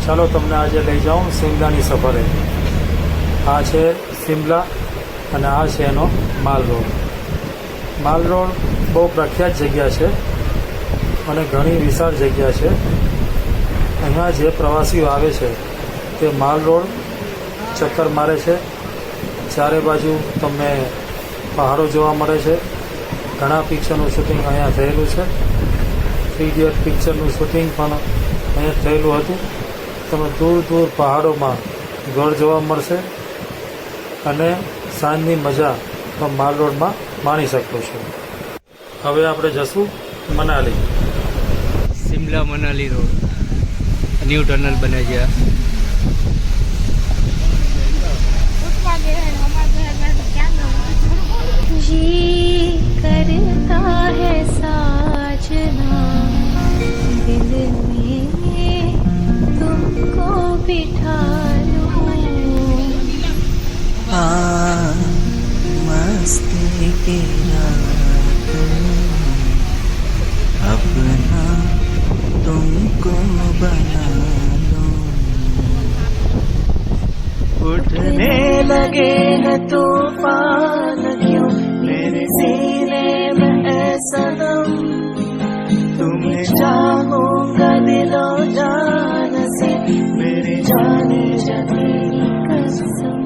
ચાલો તમને આજે લઈ જાઉં શિમલાની સફરે। આ છે શિમલા અને આ છે એનો માલ રોડ। માલ રોડ બહુ પ્રખ્યાત જગ્યા છે અને ઘણી વિશાળ જગ્યા છે। અહીંયા જે પ્રવાસીઓ આવે છે તે માલ રોડ ચક્કર મારે છે। ચારે બાજુ તમને પહાડો જોવા મળે છે। ઘણા પિક્ચરનું શૂટિંગ અહીંયા થયેલું છે। 3 ઇડિયટ પિક્ચરનું શૂટિંગ પણ અહીંયા થયેલું હતું। તમે દૂર દૂર પહાડોમાં ઘર જોવા મળશે અને સાંજની મજા તો માલ રોડમાં માણી શકો છો। હવે આપણે જશું Manali. Shimla Manali road new tunnel बने गया। जी करता है साजना दिल में तुमको बिठा लूं। मस्ती की रात अपना तुमको बना लो। उठने लगे हैं तूफान क्यों मेरे सीने में है सनम। तुम्हें चाहूंगा दिलो जान से मेरी जाने जनी कसम।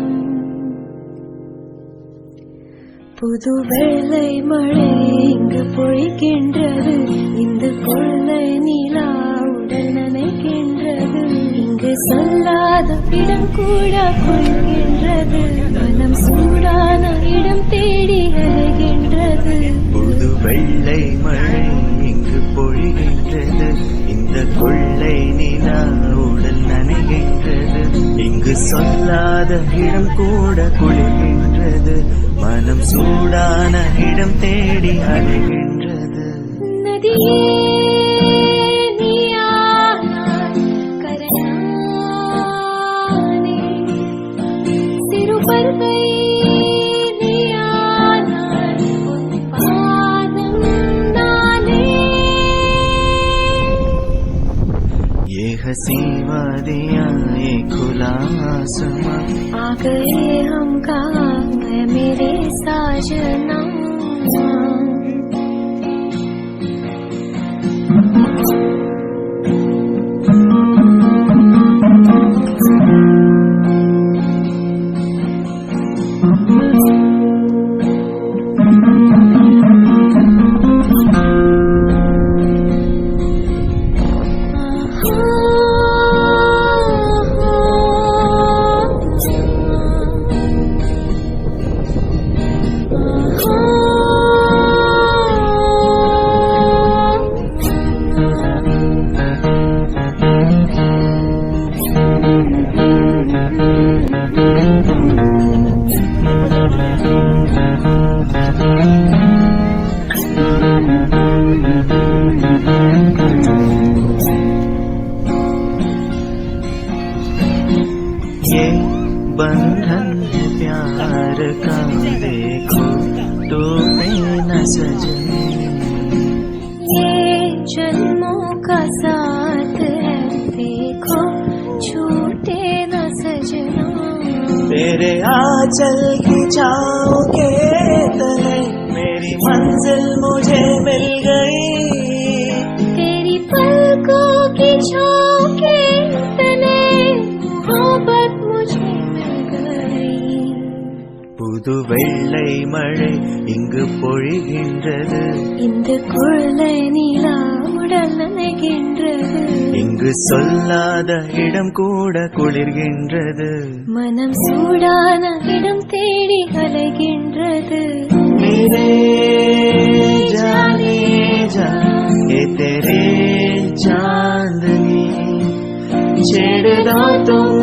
புது வெள்ளை மழை இங்கு பொழிக்கின்றது இந்த கொள்ளை நிலா உடல் நனைக்கின்றது இங்கு சொல்லாத இடம் கூட கொள்கின்றது மனம் சூடான இடம் தேடி அலைகின்றது। புது வெள்ளை மழை இங்கு பொழிகின்றது இந்த கொள்ளை நிலா உடல் நனைகின்றது இங்கு சொல்லாத இடம் கூட குளிர்கின்றது மனம் சூடான இடம் தேடி அலைகின்றது। நதியே நீயானாய் கரையானே சிறுபருகை நீயானாய் உன் பாதம் நானே। ये हंसी वादियाँ ये खुला आसमां आ गए हम कहाँ है मेरे साजना। ये बंधन है प्यार का देखो टूटे न सजने। ये जन्मों का साथ है देखो छूटे न सजना। तेरे आंचल की छाँव के तले मेरी मंजिल मुझे मिल गई। तेरी पलकों की छाँव के तले मोहब्बत मुझे मिल गई। புது வெள்ளை மழை இங்கு பொழிகின்றது இந்த கொள்ளை நிலா உடல் நனைகின்றது இங்கு சொல்லாத இடம் கூட குளிர்கின்றது மனம் சூடான இடம் தேடி அலைகின்றது। मेरे जाने जा ये तेरे चांदनी छेड़ दो तुम